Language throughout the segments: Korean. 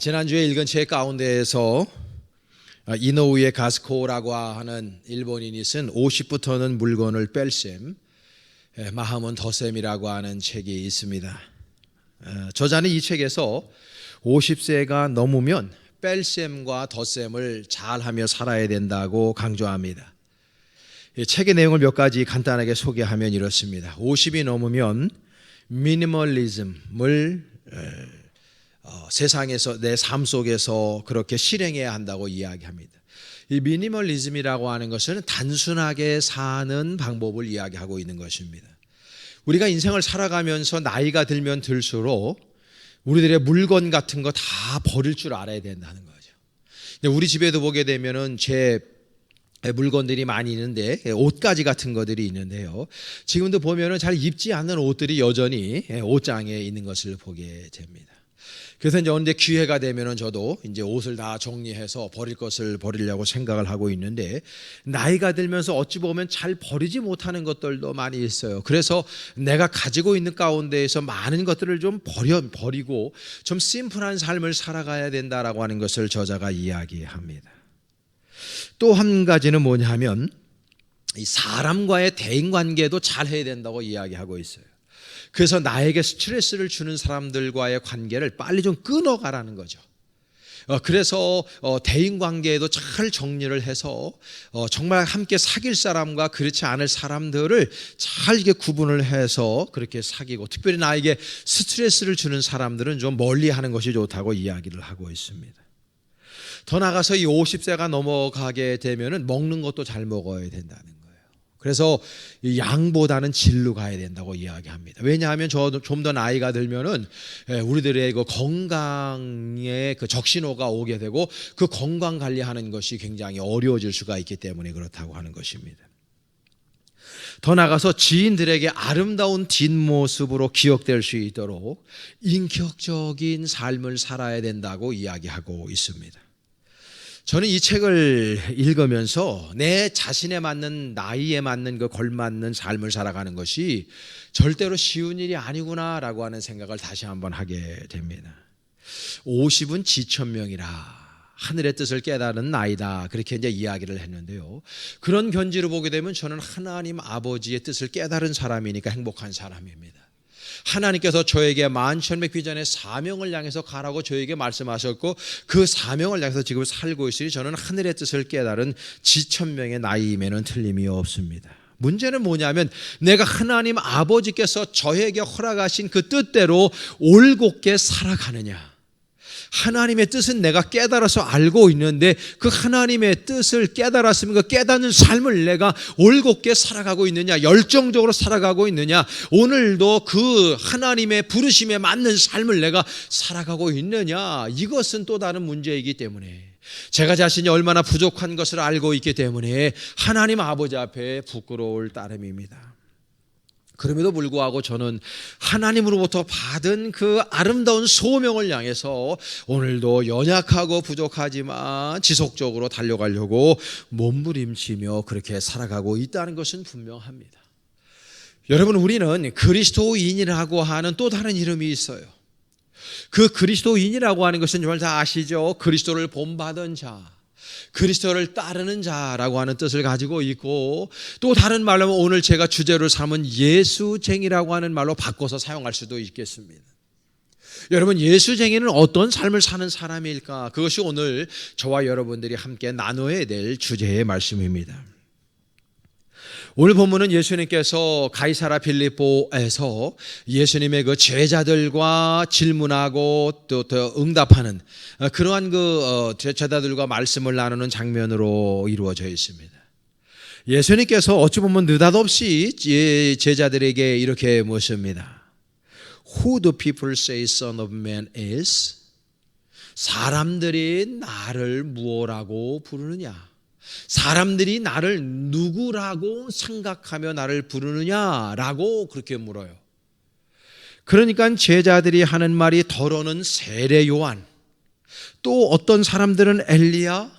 지난주에 읽은 책 가운데에서 이노우에 가스코라고 하는 일본인이 쓴 50부터는 물건을 뺄셈, 마함은 덧셈이라고 하는 책이 있습니다. 저자는 이 책에서 50세가 넘으면 뺄셈과 덧셈을 잘하며 살아야 된다고 강조합니다. 책의 내용을 몇 가지 간단하게 소개하면 이렇습니다. 50이 넘으면 미니멀리즘을 세상에서 내 삶 속에서 그렇게 실행해야 한다고 이야기합니다. 이 미니멀리즘이라고 하는 것은 단순하게 사는 방법을 이야기하고 있는 것입니다. 우리가 인생을 살아가면서 나이가 들면 들수록 우리들의 물건 같은 거 다 버릴 줄 알아야 된다는 거죠. 우리 집에도 보게 되면은 제 물건들이 많이 있는데 옷가지 같은 것들이 있는데요. 지금도 보면은 잘 입지 않는 옷들이 여전히 옷장에 있는 것을 보게 됩니다. 그래서 이제 언제 기회가 되면은 저도 이제 옷을 다 정리해서 버릴 것을 버리려고 생각을 하고 있는데, 나이가 들면서 어찌 보면 잘 버리지 못하는 것들도 많이 있어요. 그래서 내가 가지고 있는 가운데에서 많은 것들을 좀 버리고 좀 심플한 삶을 살아가야 된다라고 하는 것을 저자가 이야기합니다. 또 한 가지는 뭐냐면 이 사람과의 대인관계도 잘 해야 된다고 이야기하고 있어요. 그래서 나에게 스트레스를 주는 사람들과의 관계를 빨리 좀 끊어가라는 거죠. 그래서 대인관계에도 잘 정리를 해서 정말 함께 사귈 사람과 그렇지 않을 사람들을 잘 이렇게 구분을 해서 그렇게 사귀고, 특별히 나에게 스트레스를 주는 사람들은 좀 멀리하는 것이 좋다고 이야기를 하고 있습니다. 더 나가서 이 50세가 넘어가게 되면은 먹는 것도 잘 먹어야 된다는 거예요. 그래서 양보다는 질로 가야 된다고 이야기합니다. 왜냐하면 좀 더 나이가 들면은 우리들의 그 건강에 그 적신호가 오게 되고 그 건강 관리하는 것이 굉장히 어려워질 수가 있기 때문에 그렇다고 하는 것입니다. 더 나가서 지인들에게 아름다운 뒷모습으로 기억될 수 있도록 인격적인 삶을 살아야 된다고 이야기하고 있습니다. 저는 이 책을 읽으면서 내 자신에 맞는, 나이에 맞는 그 걸맞는 삶을 살아가는 것이 절대로 쉬운 일이 아니구나라고 하는 생각을 다시 한번 하게 됩니다. 50은 지천명이라 하늘의 뜻을 깨달은 나이다, 그렇게 이제 이야기를 했는데요. 그런 견지로 보게 되면 저는 하나님 아버지의 뜻을 깨달은 사람이니까 행복한 사람입니다. 하나님께서 저에게 만천백 비전의 사명을 향해서 가라고 저에게 말씀하셨고, 그 사명을 향해서 지금 살고 있으니 저는 하늘의 뜻을 깨달은 지천명의 나이임에는 틀림이 없습니다. 문제는 뭐냐면 내가 하나님 아버지께서 저에게 허락하신 그 뜻대로 올곧게 살아가느냐, 하나님의 뜻은 내가 깨달아서 알고 있는데 그 하나님의 뜻을 깨달았으면 그 깨닫는 삶을 내가 올곧게 살아가고 있느냐, 열정적으로 살아가고 있느냐, 오늘도 그 하나님의 부르심에 맞는 삶을 내가 살아가고 있느냐, 이것은 또 다른 문제이기 때문에, 제가 자신이 얼마나 부족한 것을 알고 있기 때문에 하나님 아버지 앞에 부끄러울 따름입니다. 그럼에도 불구하고 저는 하나님으로부터 받은 그 아름다운 소명을 향해서 오늘도 연약하고 부족하지만 지속적으로 달려가려고 몸부림치며 그렇게 살아가고 있다는 것은 분명합니다. 여러분, 우리는 그리스도인이라고 하는 또 다른 이름이 있어요. 그 그리스도인이라고 하는 것은 정말 다 아시죠? 그리스도를 본받은 자, 그리스도를 따르는 자라고 하는 뜻을 가지고 있고, 또 다른 말로 하면 오늘 제가 주제로 삼은 예수쟁이라고 하는 말로 바꿔서 사용할 수도 있겠습니다. 여러분, 예수쟁이는 어떤 삶을 사는 사람일까? 그것이 오늘 저와 여러분들이 함께 나눠야 될 주제의 말씀입니다. 오늘 본문은 예수님께서 가이사라 빌립보에서 예수님의 그 제자들과 질문하고 또 응답하는 그러한 그 제자들과 말씀을 나누는 장면으로 이루어져 있습니다. 예수님께서 어찌 보면 느닷없이 제자들에게 이렇게 묻습니다. Who do people say Son of Man is? 사람들이 나를 무엇라고 부르느냐? 사람들이 나를 누구라고 생각하며 나를 부르느냐라고 그렇게 물어요. 그러니까 제자들이 하는 말이 더러는 세례 요한, 또 어떤 사람들은 엘리야,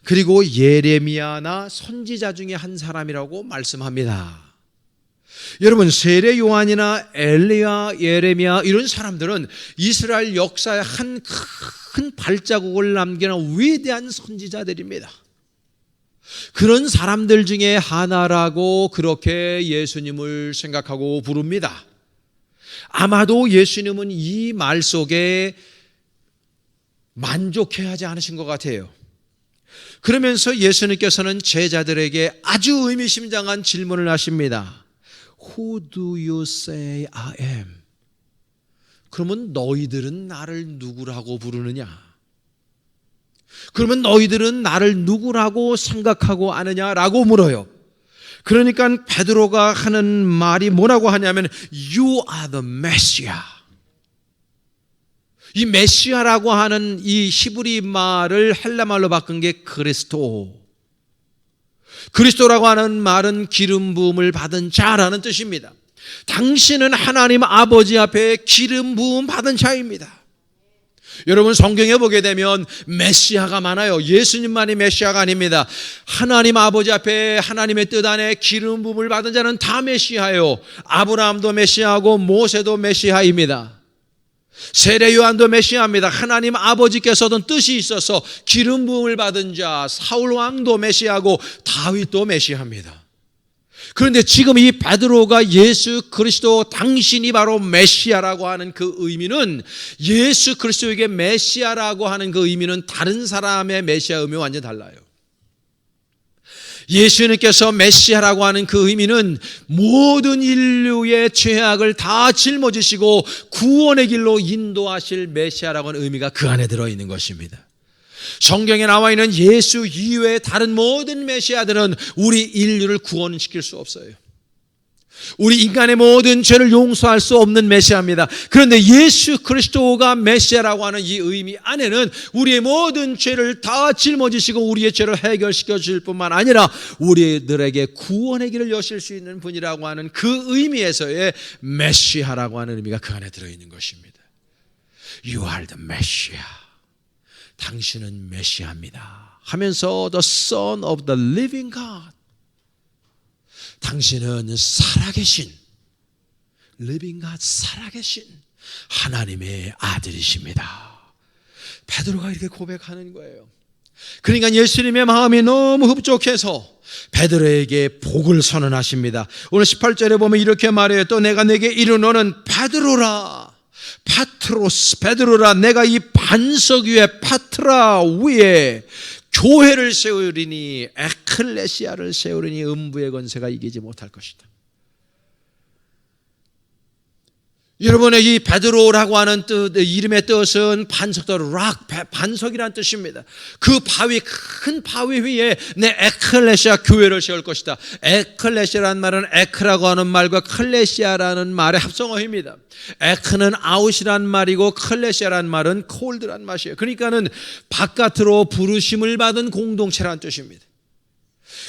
그리고 예레미야나 선지자 중에 한 사람이라고 말씀합니다. 여러분, 세례 요한이나 엘리야, 예레미야 이런 사람들은 이스라엘 역사에 한 큰 발자국을 남기는 위대한 선지자들입니다. 그런 사람들 중에 하나라고 그렇게 예수님을 생각하고 부릅니다. 아마도 예수님은 이 말 속에 만족해하지 않으신 것 같아요. 그러면서 예수님께서는 제자들에게 아주 의미심장한 질문을 하십니다. Who do you say I am? 그러면 너희들은 나를 누구라고 부르느냐? 그러면 너희들은 나를 누구라고 생각하고 아느냐라고 물어요. 그러니까 베드로가 하는 말이 뭐라고 하냐면 You are the Messiah. 이 메시아라고 하는 이 히브리 말을 헬라말로 바꾼 게 그리스도. 그리스도라고 하는 말은 기름 부음을 받은 자라는 뜻입니다. 당신은 하나님 아버지 앞에 기름 부음 받은 자입니다. 여러분, 성경에 보게 되면 메시아가 많아요. 예수님만이 메시아가 아닙니다. 하나님 아버지 앞에 하나님의 뜻 안에 기름 부음을 받은 자는 다 메시아예요. 아브라함도 메시아고 모세도 메시아입니다. 세례 요한도 메시아입니다. 하나님 아버지께서도 뜻이 있어서 기름 부음을 받은 자 사울 왕도 메시아고 다윗도 메시아입니다. 그런데 지금 이 베드로가 예수 그리스도 당신이 바로 메시아라고 하는 그 의미는, 예수 그리스도에게 메시아라고 하는 그 의미는 다른 사람의 메시아 의미와 완전히 달라요. 예수님께서 메시아라고 하는 그 의미는 모든 인류의 죄악을 다 짊어지시고 구원의 길로 인도하실 메시아라고 하는 의미가 그 안에 들어있는 것입니다. 성경에 나와 있는 예수 이외의 다른 모든 메시아들은 우리 인류를 구원시킬 수 없어요. 우리 인간의 모든 죄를 용서할 수 없는 메시아입니다. 그런데 예수 그리스도가 메시아라고 하는 이 의미 안에는 우리의 모든 죄를 다 짊어지시고 우리의 죄를 해결시켜 줄 뿐만 아니라 우리들에게 구원의 길을 여실 수 있는 분이라고 하는 그 의미에서의 메시아라고 하는 의미가 그 안에 들어있는 것입니다. You are the Messiah. 당신은 메시아입니다 하면서 The Son of the Living God. 당신은 살아계신 Living God, 살아계신 하나님의 아들이십니다. 베드로가 이렇게 고백하는 거예요. 그러니까 예수님의 마음이 너무 흡족해서 베드로에게 복을 선언하십니다. 오늘 18절에 보면 이렇게 말해요. 또 내가 내게 이르노는 베드로라, 파트로스, 베드로라, 내가 이 반석 위에, 파트라 위에 교회를 세우리니, 에클레시아를 세우리니 음부의 권세가 이기지 못할 것이다. 여러분의 이 베드로라고 하는 뜻, 이름의 뜻은 반석도 락, 반석이라는 뜻입니다. 그 바위, 큰 바위 위에 내 에클레시아 교회를 세울 것이다. 에클레시아라는 말은 에크라고 하는 말과 클레시아라는 말의 합성어입니다. 에크는 아웃이란 말이고 클레시아라는 말은 콜드란 말이에요. 그러니까는 바깥으로 부르심을 받은 공동체라는 뜻입니다.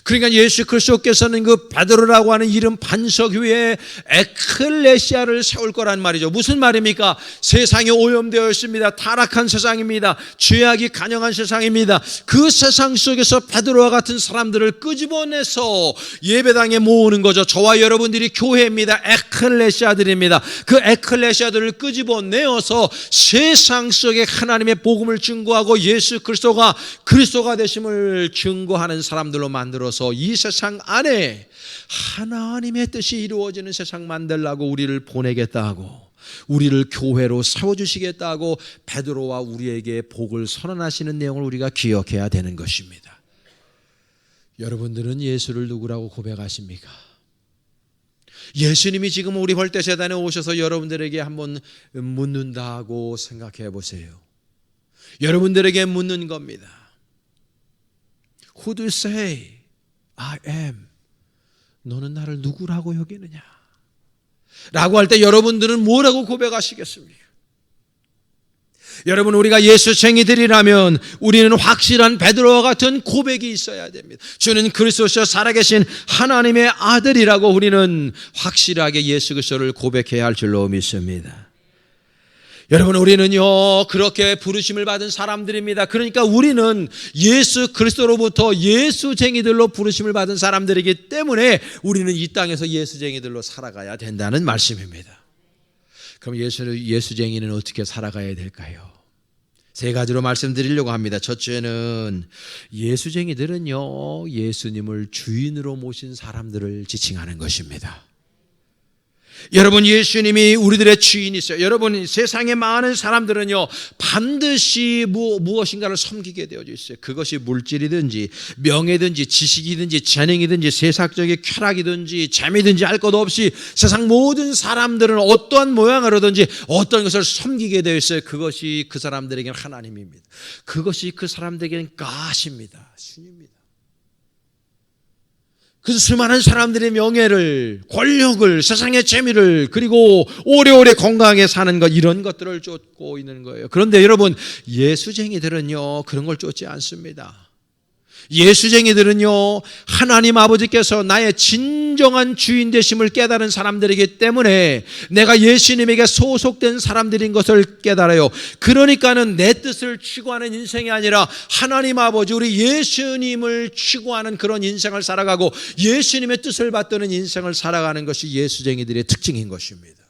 그러니까 예수 그리스도께서는 그 베드로라고 하는 이름 반석 위에 에클레시아를 세울 거란 말이죠. 무슨 말입니까? 세상이 오염되어 있습니다. 타락한 세상입니다. 죄악이 간영한 세상입니다. 그 세상 속에서 베드로와 같은 사람들을 끄집어내서 예배당에 모으는 거죠. 저와 여러분들이 교회입니다. 에클레시아들입니다. 그 에클레시아들을 끄집어내어서 세상 속에 하나님의 복음을 증거하고 예수 그리스도가 되심을 증거하는 사람들로 만들어서 이 세상 안에 하나님의 뜻이 이루어지는 세상 만들라고 우리를 보내겠다 하고 우리를 교회로 세워주시겠다 하고 베드로와 우리에게 복을 선언하시는 내용을 우리가 기억해야 되는 것입니다. 여러분들은 예수를 누구라고 고백하십니까? 예수님이 지금 우리 벌떼재단에 오셔서 여러분들에게 한번 묻는다고 생각해 보세요. 여러분들에게 묻는 겁니다. Who do you say I am? 너는 나를 누구라고 여기느냐? 라고 할 때 여러분들은 뭐라고 고백하시겠습니까? 여러분, 우리가 예수쟁이들이라면 우리는 확실한 베드로와 같은 고백이 있어야 됩니다. 주는 그리스도시여 살아계신 하나님의 아들이라고 우리는 확실하게 예수 그리스도를 고백해야 할 줄로 믿습니다. 여러분, 우리는요 그렇게 부르심을 받은 사람들입니다. 그러니까 우리는 예수 그리스도로부터 예수쟁이들로 부르심을 받은 사람들이기 때문에 우리는 이 땅에서 예수쟁이들로 살아가야 된다는 말씀입니다. 그럼 예수쟁이는 어떻게 살아가야 될까요? 세 가지로 말씀드리려고 합니다. 첫째는 예수쟁이들은요 예수님을 주인으로 모신 사람들을 지칭하는 것입니다. 여러분, 예수님이 우리들의 주인이세요. 여러분, 세상에 많은 사람들은요 반드시 무엇인가를 섬기게 되어져 있어요. 그것이 물질이든지 명예든지 지식이든지 재능이든지 세상적인 쾌락이든지 재미든지 할 것 없이 세상 모든 사람들은 어떠한 모양으로든지 어떤 것을 섬기게 되어 있어요. 그것이 그 사람들에게는 하나님입니다. 그것이 그 사람들에게는 가십니다. 신입니다. 그 수많은 사람들의 명예를, 권력을, 세상의 재미를, 그리고 오래오래 건강하게 사는 것, 이런 것들을 쫓고 있는 거예요. 그런데 여러분, 예수쟁이들은요 그런 걸 쫓지 않습니다. 예수쟁이들은요 하나님 아버지께서 나의 진정한 주인 되심을 깨달은 사람들이기 때문에 내가 예수님에게 소속된 사람들인 것을 깨달아요. 그러니까는 내 뜻을 추구하는 인생이 아니라 하나님 아버지, 우리 예수님을 추구하는 그런 인생을 살아가고 예수님의 뜻을 받드는 인생을 살아가는 것이 예수쟁이들의 특징인 것입니다.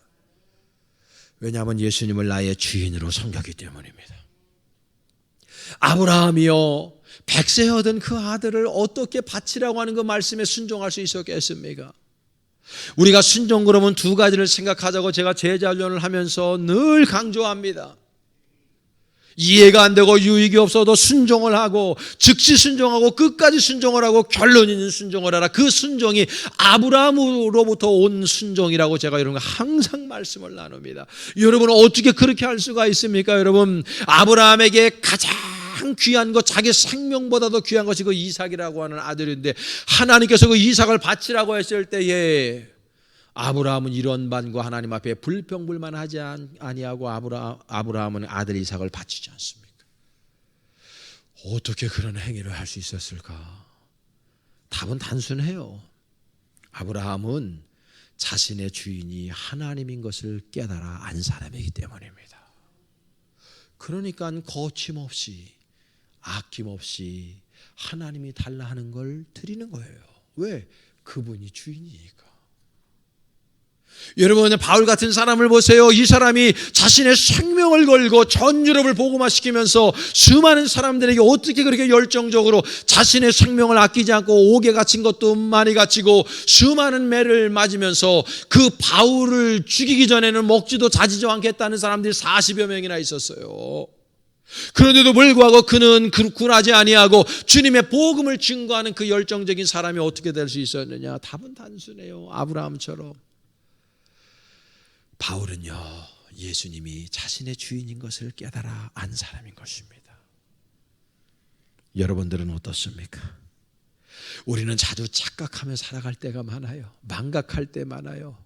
왜냐하면 예수님을 나의 주인으로 섬겼기 때문입니다. 아브라함이요 100세 얻은 그 아들을 어떻게 바치라고 하는 그 말씀에 순종할 수 있었겠습니까? 우리가 순종 그러면 두 가지를 생각하자고 제가 제자훈련을 하면서 늘 강조합니다. 이해가 안 되고 유익이 없어도 순종을 하고, 즉시 순종하고 끝까지 순종을 하고 결론 있는 순종을 하라. 그 순종이 아브라함으로부터 온 순종이라고 제가 여러분과 항상 말씀을 나눕니다. 여러분, 어떻게 그렇게 할 수가 있습니까? 여러분, 아브라함에게 가장 귀한 것, 자기 생명보다도 귀한 것이 그 이삭이라고 하는 아들인데 하나님께서 그 이삭을 바치라고 했을 때에 아브라함은 이런 반과 하나님 앞에 불평불만하지 아니하고 아브라함은 아들 이삭을 바치지 않습니까? 어떻게 그런 행위를 할 수 있었을까? 답은 단순해요. 아브라함은 자신의 주인이 하나님인 것을 깨달아 안 사람이기 때문입니다. 그러니까 거침없이 아낌없이 하나님이 달라 하는 걸 드리는 거예요. 왜? 그분이 주인이니까. 여러분, 바울 같은 사람을 보세요. 이 사람이 자신의 생명을 걸고 전 유럽을 복음화시키면서 수많은 사람들에게 어떻게 그렇게 열정적으로 자신의 생명을 아끼지 않고 옥에 갇힌 것도 많이 갇히고 수많은 매를 맞으면서 그 바울을 죽이기 전에는 먹지도 자지도 않겠다는 사람들이 40여 명이나 있었어요. 그런데도 불구하고 그는 굴하지 아니하고 주님의 복음을 증거하는 그 열정적인 사람이 어떻게 될 수 있었느냐? 답은 단순해요. 아브라함처럼. 바울은요 예수님이 자신의 주인인 것을 깨달아 안 사람인 것입니다. 여러분들은 어떻습니까? 우리는 자주 착각하며 살아갈 때가 많아요. 망각할 때 많아요.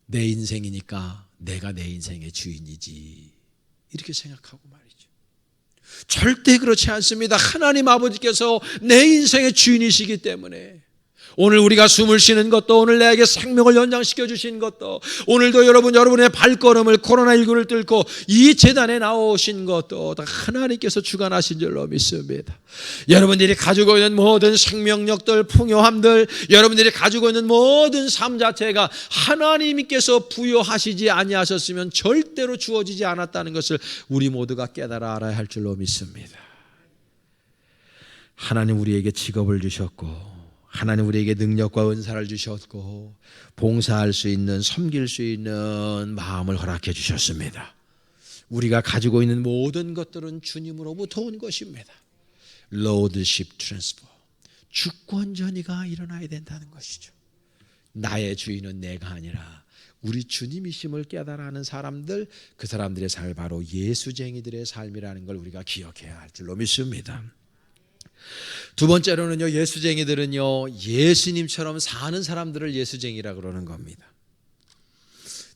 내 인생이니까 내가 내 인생의 주인이지, 이렇게 생각하고 말이죠. 절대 그렇지 않습니다. 하나님 아버지께서 내 인생의 주인이시기 때문에 오늘 우리가 숨을 쉬는 것도, 오늘 내게 생명을 연장시켜 주신 것도, 오늘도 여러분의 발걸음을 코로나19를 뚫고 이 재단에 나오신 것도 다 하나님께서 주관하신 줄로 믿습니다. 여러분들이 가지고 있는 모든 생명력들, 풍요함들, 여러분들이 가지고 있는 모든 삶 자체가 하나님께서 부여하시지 아니하셨으면 절대로 주어지지 않았다는 것을 우리 모두가 깨달아 알아야 할 줄로 믿습니다. 하나님 우리에게 직업을 주셨고, 하나님 우리에게 능력과 은사를 주셨고, 봉사할 수 있는, 섬길 수 있는 마음을 허락해 주셨습니다. 우리가 가지고 있는 모든 것들은 주님으로부터 온 것입니다. Lordship transfer, 주권 전이가 일어나야 된다는 것이죠. 나의 주인은 내가 아니라 우리 주님이심을 깨달아 하는 사람들, 그 사람들의 삶이 바로 예수쟁이들의 삶이라는 걸 우리가 기억해야 할 줄로 믿습니다. 두 번째로는요, 예수쟁이들은요 예수님처럼 사는 사람들을 예수쟁이라고 그러는 겁니다.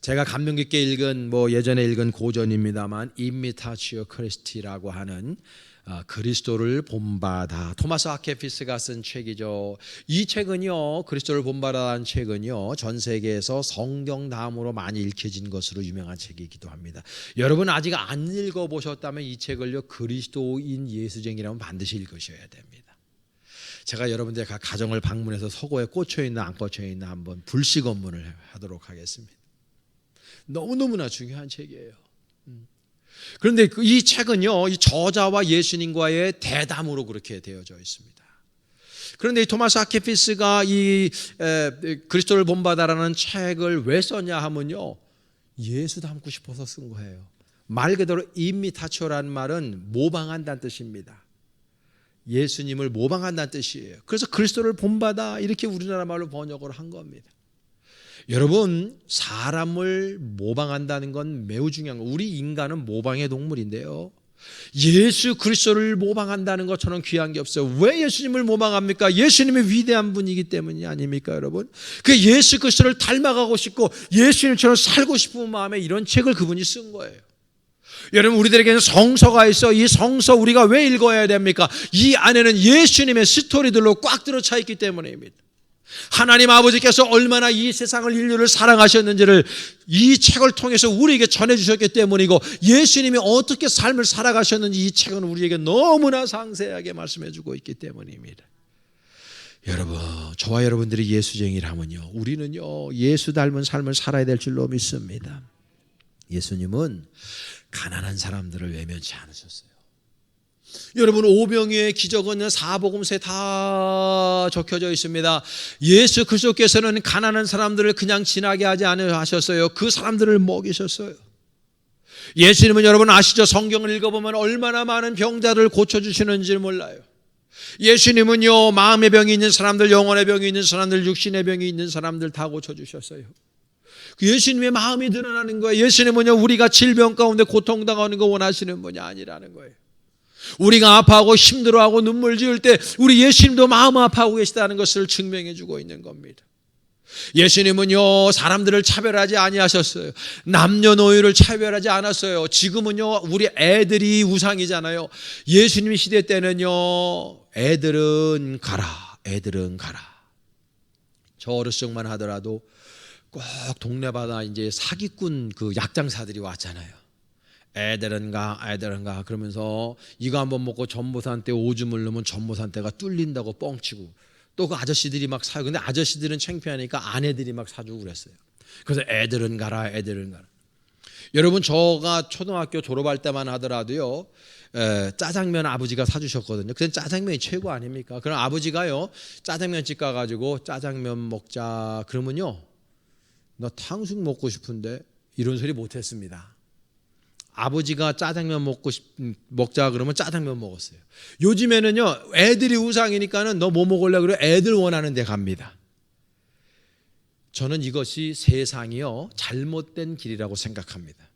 제가 감명 깊게 읽은 예전에 읽은 고전입니다만, Imitatio Christi라고 하는 그리스도를 본받아, 토마스 아케피스가 쓴 책이죠. 이 책은요, 그리스도를 본받아라는 책은요, 전 세계에서 성경 다음으로 많이 읽혀진 것으로 유명한 책이기도 합니다. 여러분 아직 안 읽어보셨다면 이 책을요, 그리스도인 예수쟁이라면 반드시 읽으셔야 됩니다. 제가 여러분들의 각 가정을 방문해서 서고에 꽂혀있나 안 꽂혀있나 한번 불시 검문을 하도록 하겠습니다. 너무너무나 중요한 책이에요. 그런데 이 책은요, 이 저자와 예수님과의 대담으로 그렇게 되어져 있습니다. 그런데 이 토마스 아케피스가 이 그리스도를 본받아라는 책을 왜 썼냐 하면요, 예수 닮고 싶어서 쓴 거예요. 말 그대로 이미타초라는 말은 모방한다는 뜻입니다. 예수님을 모방한다는 뜻이에요. 그래서 그리스도를 본받아 이렇게 우리나라 말로 번역을 한 겁니다. 여러분, 사람을 모방한다는 건 매우 중요한 거예요. 우리 인간은 모방의 동물인데요, 예수 그리스도를 모방한다는 것처럼 귀한 게 없어요. 왜 예수님을 모방합니까? 예수님이 위대한 분이기 때문이 아닙니까, 여러분? 그 예수 그리스도를 닮아가고 싶고 예수님처럼 살고 싶은 마음에 이런 책을 그분이 쓴 거예요. 여러분, 우리들에게는 성서가 있어. 이 성서 우리가 왜 읽어야 됩니까? 이 안에는 예수님의 스토리들로 꽉 들어차 있기 때문입니다. 하나님 아버지께서 얼마나 이 세상을, 인류를 사랑하셨는지를 이 책을 통해서 우리에게 전해주셨기 때문이고, 예수님이 어떻게 삶을 살아가셨는지 이 책은 우리에게 너무나 상세하게 말씀해주고 있기 때문입니다. 여러분, 저와 여러분들이 예수쟁이라면요, 우리는요, 예수 닮은 삶을 살아야 될 줄로 믿습니다. 예수님은 가난한 사람들을 외면치 않으셨어요. 여러분, 오병이어의 기적은 사복음서에 다 적혀져 있습니다. 예수 그리스도께서는 가난한 사람들을 그냥 지나게 하지 않으셨어요. 그 사람들을 먹이셨어요. 예수님은 여러분 아시죠? 성경을 읽어보면 얼마나 많은 병자를 고쳐주시는지 몰라요. 예수님은요, 마음의 병이 있는 사람들, 영혼의 병이 있는 사람들, 육신의 병이 있는 사람들 다 고쳐주셨어요. 예수님의 마음이 드러나는 거예요. 예수님은요, 우리가 질병 가운데 고통당하는 거 원하시는 분이 아니라는 거예요. 우리가 아파하고 힘들어하고 눈물 지을 때 우리 예수님도 마음 아파하고 계시다는 것을 증명해 주고 있는 겁니다. 예수님은요, 사람들을 차별하지 아니하셨어요. 남녀노소를 차별하지 않았어요. 지금은요, 우리 애들이 우상이잖아요. 예수님 시대 때는요, 애들은 가라, 애들은 가라. 저 어렸을 적만 하더라도 꼭 동네마다 이제 사기꾼 그 약장사들이 왔잖아요. 애들은 가, 애들은 가 그러면서 이거 한번 먹고 전보산 때 오줌을 넣으면 전보산 때가 뚫린다고 뻥치고, 또 그 아저씨들이 막 사요. 근데 아저씨들은 창피하니까 아내들이 막 사주고 그랬어요. 그래서 애들은 가라, 애들은 가라. 여러분, 저가 초등학교 졸업할 때만 하더라도요, 짜장면 아버지가 사주셨거든요. 그때 짜장면이 최고 아닙니까? 그럼 아버지가요, 짜장면집 가가지고 짜장면 먹자 그러면요, 나 탕수육 먹고 싶은데 이런 소리 못했습니다. 아버지가 짜장면 먹자 그러면 짜장면 먹었어요. 요즘에는요, 애들이 우상이니까는 너 뭐 먹을래? 그래 애들 원하는 데 갑니다. 저는 이것이 세상이요, 잘못된 길이라고 생각합니다.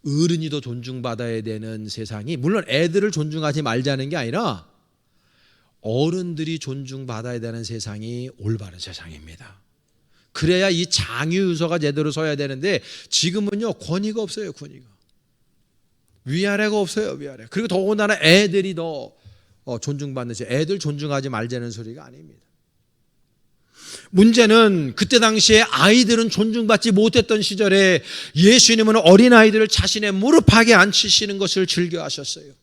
어른이 더 존중받아야 되는 세상이, 물론 애들을 존중하지 말자는 게 아니라 어른들이 존중받아야 되는 세상이 올바른 세상입니다. 그래야 이 장유유서가 제대로 서야 되는데, 지금은요, 권위가 없어요. 권위가, 위아래가 없어요. 위아래. 그리고 더군다나 애들이 더 존중받는, 애들 존중하지 말자는 소리가 아닙니다. 문제는 그때 당시에 아이들은 존중받지 못했던 시절에 예수님은 어린아이들을 자신의 무릎팍에 앉히시는 것을 즐겨하셨어요.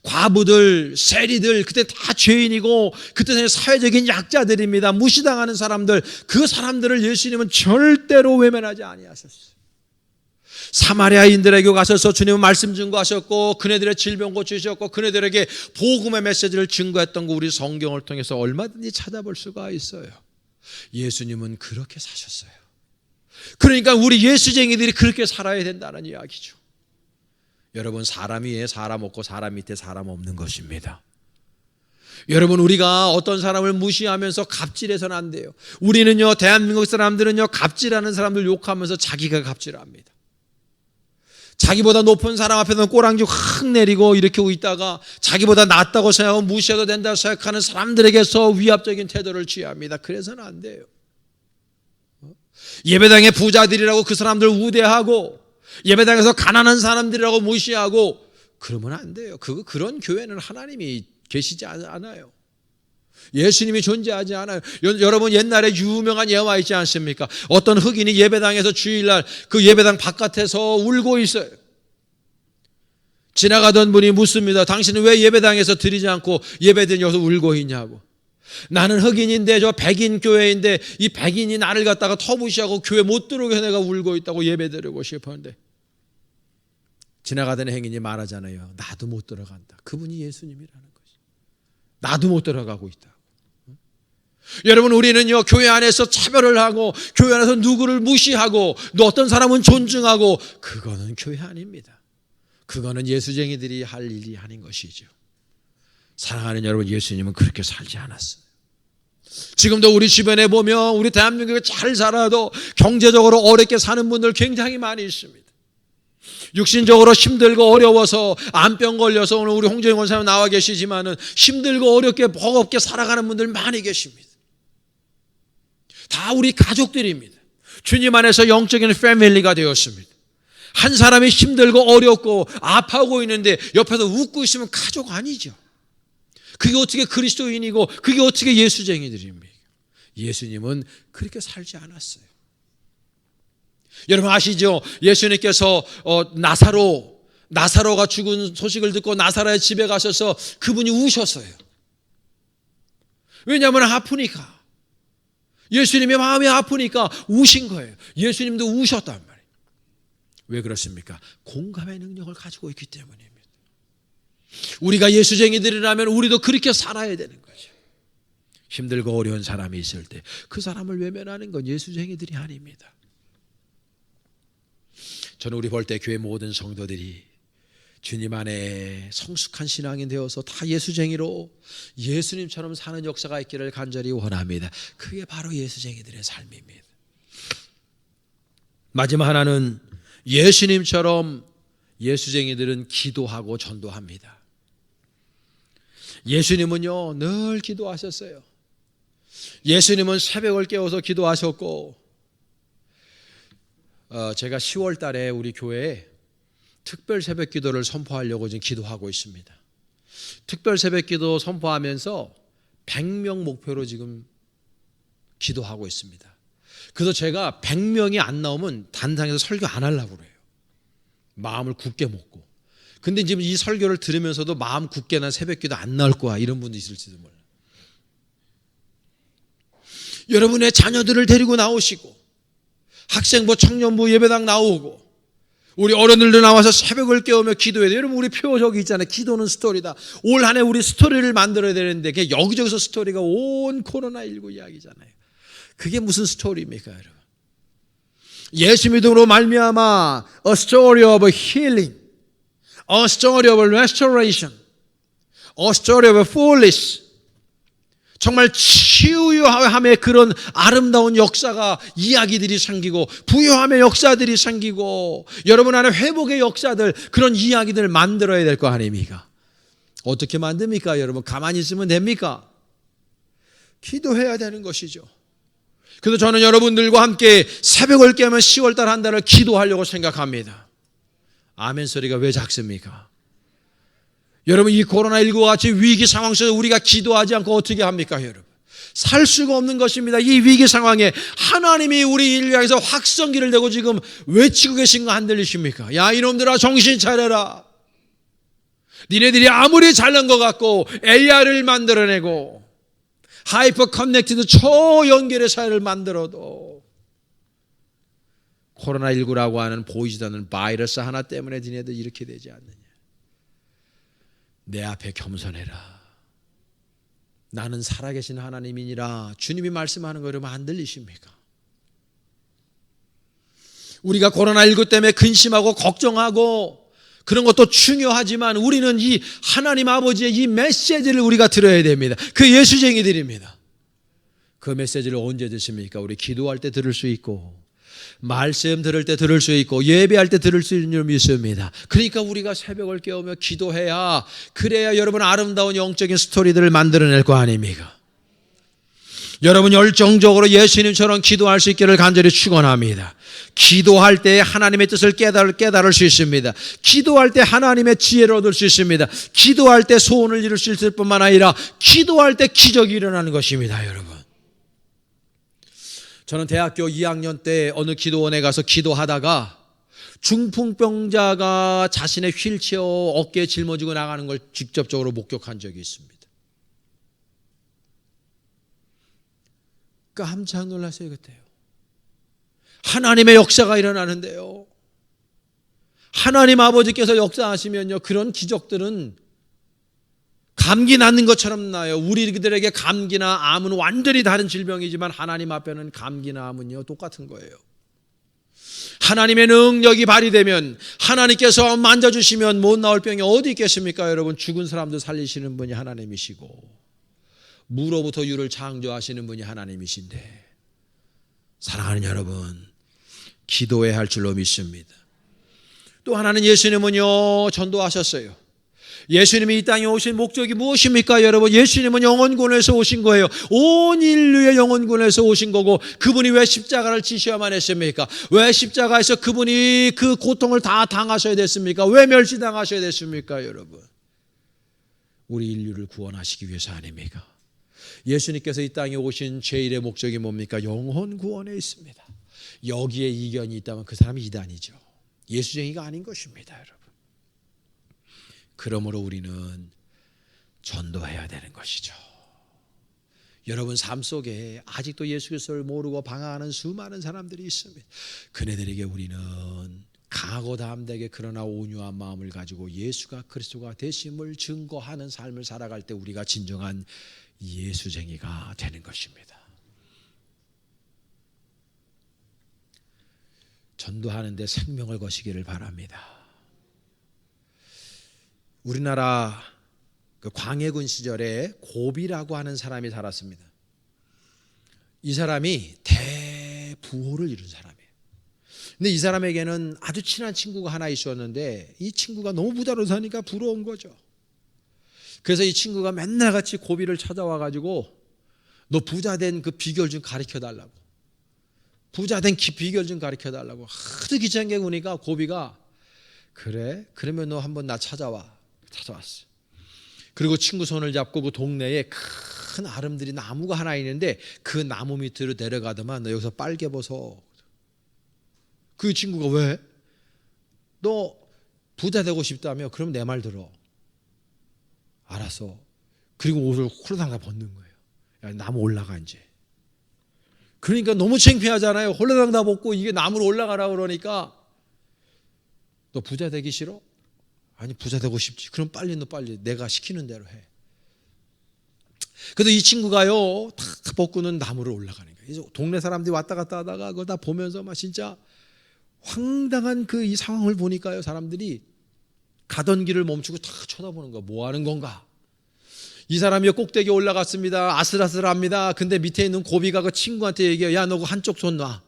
과부들, 세리들, 그때 다 죄인이고 그때 사회적인 약자들입니다. 무시당하는 사람들, 그 사람들을 예수님은 절대로 외면하지 아니하셨어요. 사마리아인들에게 가셔서 주님은 말씀 증거하셨고, 그네들의 질병 고치셨고, 그네들에게 복음의 메시지를 증거했던 거 우리 성경을 통해서 얼마든지 찾아볼 수가 있어요. 예수님은 그렇게 사셨어요. 그러니까 우리 예수쟁이들이 그렇게 살아야 된다는 이야기죠. 여러분, 사람 위에 사람 없고 사람 밑에 사람 없는 것입니다. 여러분, 우리가 어떤 사람을 무시하면서 갑질해서는 안 돼요. 우리는요, 대한민국 사람들은요, 갑질하는 사람들 욕하면서 자기가 갑질합니다. 자기보다 높은 사람 앞에서는 꼬랑지 확 내리고 이렇게 있다가 자기보다 낫다고 생각하고 무시해도 된다고 생각하는 사람들에게서 위압적인 태도를 취합니다. 그래서는 안 돼요. 예배당의 부자들이라고 그 사람들 우대하고, 예배당에서 가난한 사람들이라고 무시하고, 그러면 안 돼요. 그런 교회는 하나님이 계시지 않아요. 예수님이 존재하지 않아요. 여러분 옛날에 유명한 예화 있지 않습니까? 어떤 흑인이 예배당에서 주일날 그 예배당 바깥에서 울고 있어요. 지나가던 분이 묻습니다. 당신은 왜 예배당에서 드리지 않고 예배드려서 울고 있냐고. 나는 흑인인데 저 백인 교회인데 이 백인이 나를 갖다가 터부시하고 교회 못 들어오게 내가 울고 있다고 예배드리고 싶었는데, 지나가던 행인이 말하잖아요. 나도 못 들어간다. 그분이 예수님이라는 거죠. 나도 못 들어가고 있다고. 여러분, 우리는요 교회 안에서 차별을 하고 교회 안에서 누구를 무시하고 또 어떤 사람은 존중하고, 그거는 교회 아닙니다. 그거는 예수쟁이들이 할 일이 아닌 것이죠. 사랑하는 여러분, 예수님은 그렇게 살지 않았어요. 지금도 우리 주변에 보면 우리 대한민국에 잘 살아도 경제적으로 어렵게 사는 분들 굉장히 많이 있습니다. 육신적으로 힘들고 어려워서 암병 걸려서 오늘 우리 홍정희 원사님 나와 계시지만은 힘들고 어렵게 버겁게 살아가는 분들 많이 계십니다. 다 우리 가족들입니다. 주님 안에서 영적인 패밀리가 되었습니다. 한 사람이 힘들고 어렵고 아파하고 있는데 옆에서 웃고 있으면 가족 아니죠. 그게 어떻게 그리스도인이고 그게 어떻게 예수쟁이들입니까? 예수님은 그렇게 살지 않았어요. 여러분 아시죠? 예수님께서 나사로가 죽은 소식을 듣고 나사로의 집에 가셔서 그분이 우셨어요. 왜냐하면 아프니까. 예수님의 마음이 아프니까 우신 거예요. 예수님도 우셨단 말이에요. 왜 그렇습니까? 공감의 능력을 가지고 있기 때문입니다. 우리가 예수쟁이들이라면 우리도 그렇게 살아야 되는 거죠. 힘들고 어려운 사람이 있을 때 그 사람을 외면하는 건 예수쟁이들이 아닙니다. 저는 우리 볼 때 교회 모든 성도들이 주님 안에 성숙한 신앙이 되어서 다 예수쟁이로 예수님처럼 사는 역사가 있기를 간절히 원합니다. 그게 바로 예수쟁이들의 삶입니다. 마지막 하나는 예수님처럼 예수쟁이들은 기도하고 전도합니다. 예수님은요 늘 기도하셨어요. 예수님은 새벽을 깨워서 기도하셨고, 제가 10월 달에 우리 교회에 특별 새벽 기도를 선포하려고 지금 기도하고 있습니다. 특별 새벽 기도 선포하면서 100명 목표로 지금 기도하고 있습니다. 그래서 제가 100명이 안 나오면 단상에서 설교 안 하려고 그래요. 마음을 굳게 먹고. 근데 지금 이 설교를 들으면서도 마음 굳게 난 새벽 기도 안 나올 거야, 이런 분도 있을지도 몰라요. 여러분의 자녀들을 데리고 나오시고 학생부 청년부 예배당 나오고 우리 어른들도 나와서 새벽을 깨우며 기도해야 돼요. 여러분 우리 표 저기 있잖아요. 기도는 스토리다. 올 한 해 우리 스토리를 만들어야 되는데 그게 여기저기서 스토리가 온 코로나19 이야기잖아요. 그게 무슨 스토리입니까 여러분? 예수 믿음으로 말미암아 a story of healing, a story of restoration, a story of fullness, 정말 치유함의 그런 아름다운 역사가 이야기들이 생기고 부유함의 역사들이 생기고 여러분 안에 회복의 역사들, 그런 이야기들을 만들어야 될 거 아닙니까? 어떻게 만듭니까 여러분? 가만히 있으면 됩니까? 기도해야 되는 것이죠. 그래서 저는 여러분들과 함께 새벽을 깨면 10월달 한 달을 기도하려고 생각합니다. 아멘 소리가 왜 작습니까? 여러분 이 코로나19와 같이 위기 상황 속에서 우리가 기도하지 않고 어떻게 합니까 여러분? 살 수가 없는 것입니다. 이 위기 상황에 하나님이 우리 인류 향해서 확성기를 대고 지금 외치고 계신 거 안 들리십니까? 야 이놈들아 정신 차려라. 니네들이 아무리 잘난 것 같고 AR을 만들어내고 하이퍼 커넥티드 초연결의 사회를 만들어도 코로나19라고 하는 보이지도 않는 바이러스 하나 때문에 니네들 이렇게 되지 않느냐. 내 앞에 겸손해라. 나는 살아계신 하나님이니라. 주님이 말씀하는 거 여러분 안 들리십니까? 우리가 코로나19 때문에 근심하고 걱정하고 그런 것도 중요하지만 우리는 이 하나님 아버지의 이 메시지를 우리가 들어야 됩니다. 그 예수쟁이들입니다. 그 메시지를 언제 듣습니까? 우리 기도할 때 들을 수 있고 말씀 들을 때 들을 수 있고 예배할 때 들을 수 있는 줄 믿습니다. 그러니까 우리가 새벽을 깨우며 기도해야, 그래야 여러분 아름다운 영적인 스토리들을 만들어낼 거 아닙니까? 여러분 열정적으로 예수님처럼 기도할 수 있기를 간절히 축원합니다. 기도할 때 하나님의 뜻을 깨달을 수 있습니다. 기도할 때 하나님의 지혜를 얻을 수 있습니다. 기도할 때 소원을 이룰 수 있을 뿐만 아니라 기도할 때 기적이 일어나는 것입니다. 여러분, 저는 대학교 2학년 때 어느 기도원에 가서 기도하다가 중풍병자가 자신의 휠체어 어깨에 짊어지고 나가는 걸 직접적으로 목격한 적이 있습니다. 깜짝 놀랐어요. 그때요. 하나님의 역사가 일어나는데요. 하나님 아버지께서 역사하시면요, 그런 기적들은 감기 낫는 것처럼 나요. 우리들에게 감기나 암은 완전히 다른 질병이지만 하나님 앞에는 감기나 암은요 똑같은 거예요. 하나님의 능력이 발휘되면, 하나님께서 만져주시면 못 나올 병이 어디 있겠습니까? 여러분, 죽은 사람도 살리시는 분이 하나님이시고 무로부터 유를 창조하시는 분이 하나님이신데, 사랑하는 여러분, 기도해야 할 줄로 믿습니다. 또 하나는 예수님은요 전도하셨어요. 예수님이 이 땅에 오신 목적이 무엇입니까? 여러분, 예수님은 영혼권에서 오신 거예요. 온 인류의 영혼권에서 오신 거고, 그분이 왜 십자가를 지셔야만 했습니까? 왜 십자가에서 그분이 그 고통을 다 당하셔야 됐습니까? 왜 멸시당하셔야 됐습니까? 여러분, 우리 인류를 구원하시기 위해서 아닙니까? 예수님께서 이 땅에 오신 제1의 목적이 뭡니까? 영혼 구원에 있습니다. 여기에 이견이 있다면 그 사람이 이단이죠. 예수쟁이가 아닌 것입니다. 여러분, 그러므로 우리는 전도해야 되는 것이죠. 여러분 삶 속에 아직도 예수 그리스도를 모르고 방황하는 수많은 사람들이 있습니다. 그네들에게 우리는 강하고 담대하게 그러나 온유한 마음을 가지고 예수가 그리스도가 되심을 증거하는 삶을 살아갈 때 우리가 진정한 예수쟁이가 되는 것입니다. 전도하는 데 생명을 거시기를 바랍니다. 우리나라 그 광해군 시절에 고비라고 하는 사람이 살았습니다. 이 사람이 대부호를 이룬 사람이에요. 근데 이 사람에게는 아주 친한 친구가 하나 있었는데, 이 친구가 너무 부자로 사니까 부러운 거죠. 그래서 이 친구가 맨날 같이 고비를 찾아와 가지고 너 부자 된 그 비결 좀 가르쳐 달라고, 부자 된 비결 좀 가르쳐 달라고 하도 귀찮게 구니까 고비가, 그래? 그러면 너 한번 나 찾아왔어. 그리고 친구 손을 잡고 그 동네에 큰 아름드리 나무가 하나 있는데 그 나무 밑으로 내려가더만 너 여기서 빨개 벗어. 그 친구가 왜? 너 부자 되고 싶다며? 그럼 내 말 들어. 알았어. 그리고 옷을 홀라당 다 벗는 거예요. 야, 나무 올라가 이제. 그러니까 너무 창피하잖아요. 홀라당 다 벗고 이게 나무로 올라가라고 그러니까, 너 부자 되기 싫어? 아니, 부자 되고 싶지. 그럼 빨리 내가 시키는 대로 해. 그래도 이 친구가요 다 벗고는 나무를 올라가는 거예요. 동네 사람들이 왔다 갔다 하다가 그거 다 보면서 막 진짜 황당한 그 이 상황을 보니까요, 사람들이 가던 길을 멈추고 다 쳐다보는 거야. 뭐 하는 건가? 이 사람이 꼭대기에 올라갔습니다. 아슬아슬합니다. 근데 밑에 있는 고비가 그 친구한테 얘기해요. 야, 너 그 한쪽 손 놔.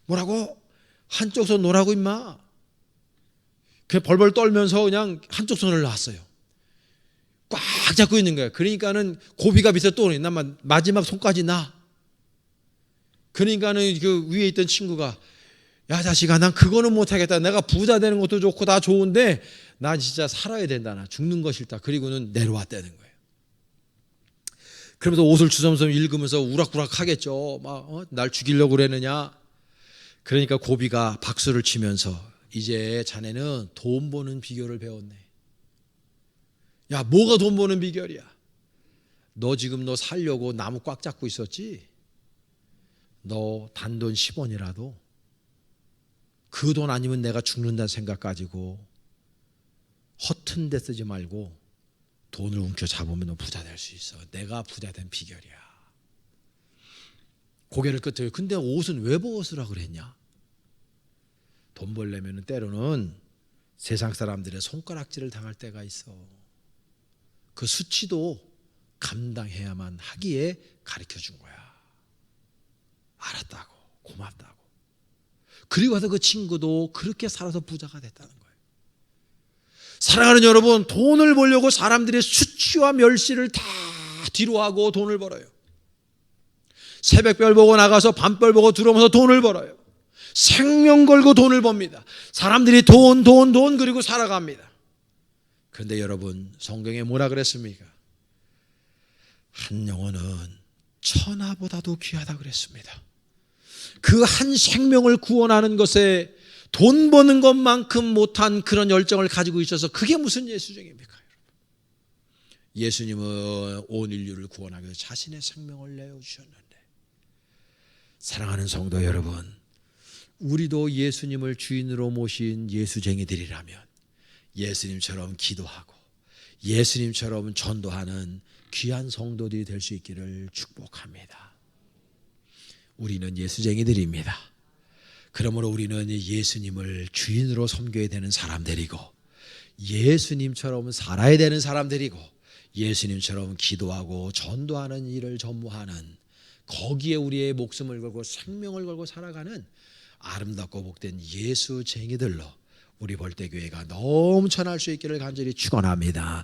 뭐라고? 한쪽 손 놓으라고 임마. 그 벌벌 떨면서 그냥 한쪽 손을 놨어요. 꽉 잡고 있는 거예요. 그러니까는 고비가 밑에 또 오니, 나 마지막 손까지 놔. 그러니까는 그 위에 있던 친구가, 야 자식아, 난 그거는 못하겠다. 내가 부자 되는 것도 좋고 다 좋은데 나 진짜 살아야 된다. 나 죽는 거 싫다. 그리고는 내려왔다는 거예요. 그러면서 옷을 주섬주섬 읽으면서 우락부락 하겠죠. 막 날 죽이려고 그러느냐. 그러니까 고비가 박수를 치면서, 이제 자네는 돈 버는 비결을 배웠네. 야, 뭐가 돈 버는 비결이야? 너 지금 너 살려고 나무 꽉 잡고 있었지? 너 단돈 10원이라도 그 돈 아니면 내가 죽는다는 생각 가지고 허튼 데 쓰지 말고 돈을 움켜 잡으면 너 부자 될 수 있어. 내가 부자 된 비결이야. 고개를 끄덕여요. 근데 옷은 왜 벗으라 그랬냐? 돈 벌려면 때로는 세상 사람들의 손가락질을 당할 때가 있어. 그 수치도 감당해야만 하기에 가르쳐 준 거야. 알았다고, 고맙다고. 그리고 와서 그 친구도 그렇게 살아서 부자가 됐다는 거예요. 사랑하는 여러분, 돈을 벌려고 사람들의 수치와 멸시를 다 뒤로 하고 돈을 벌어요. 새벽별 보고 나가서 밤별 보고 들어오면서 돈을 벌어요. 생명 걸고 돈을 법니다. 사람들이 돈 그리고 살아갑니다. 그런데 여러분, 성경에 뭐라 그랬습니까? 한 영혼은 천하보다도 귀하다 그랬습니다. 그 한 생명을 구원하는 것에 돈 버는 것만큼 못한 그런 열정을 가지고 있어서 그게 무슨 예수쟁입니까? 예수님은 온 인류를 구원하기 위해서 자신의 생명을 내어주셨는데, 사랑하는 성도 여러분, 우리도 예수님을 주인으로 모신 예수쟁이들이라면 예수님처럼 기도하고 예수님처럼 전도하는 귀한 성도들이 될 수 있기를 축복합니다. 우리는 예수쟁이들입니다. 그러므로 우리는 예수님을 주인으로 섬겨야 되는 사람들이고, 예수님처럼 살아야 되는 사람들이고, 예수님처럼 기도하고 전도하는 일을 전무하는, 거기에 우리의 목숨을 걸고 생명을 걸고 살아가는 아름답고 복된 예수쟁이들로 우리 벌떼교회가 넘쳐날 수 있기를 간절히 축원합니다.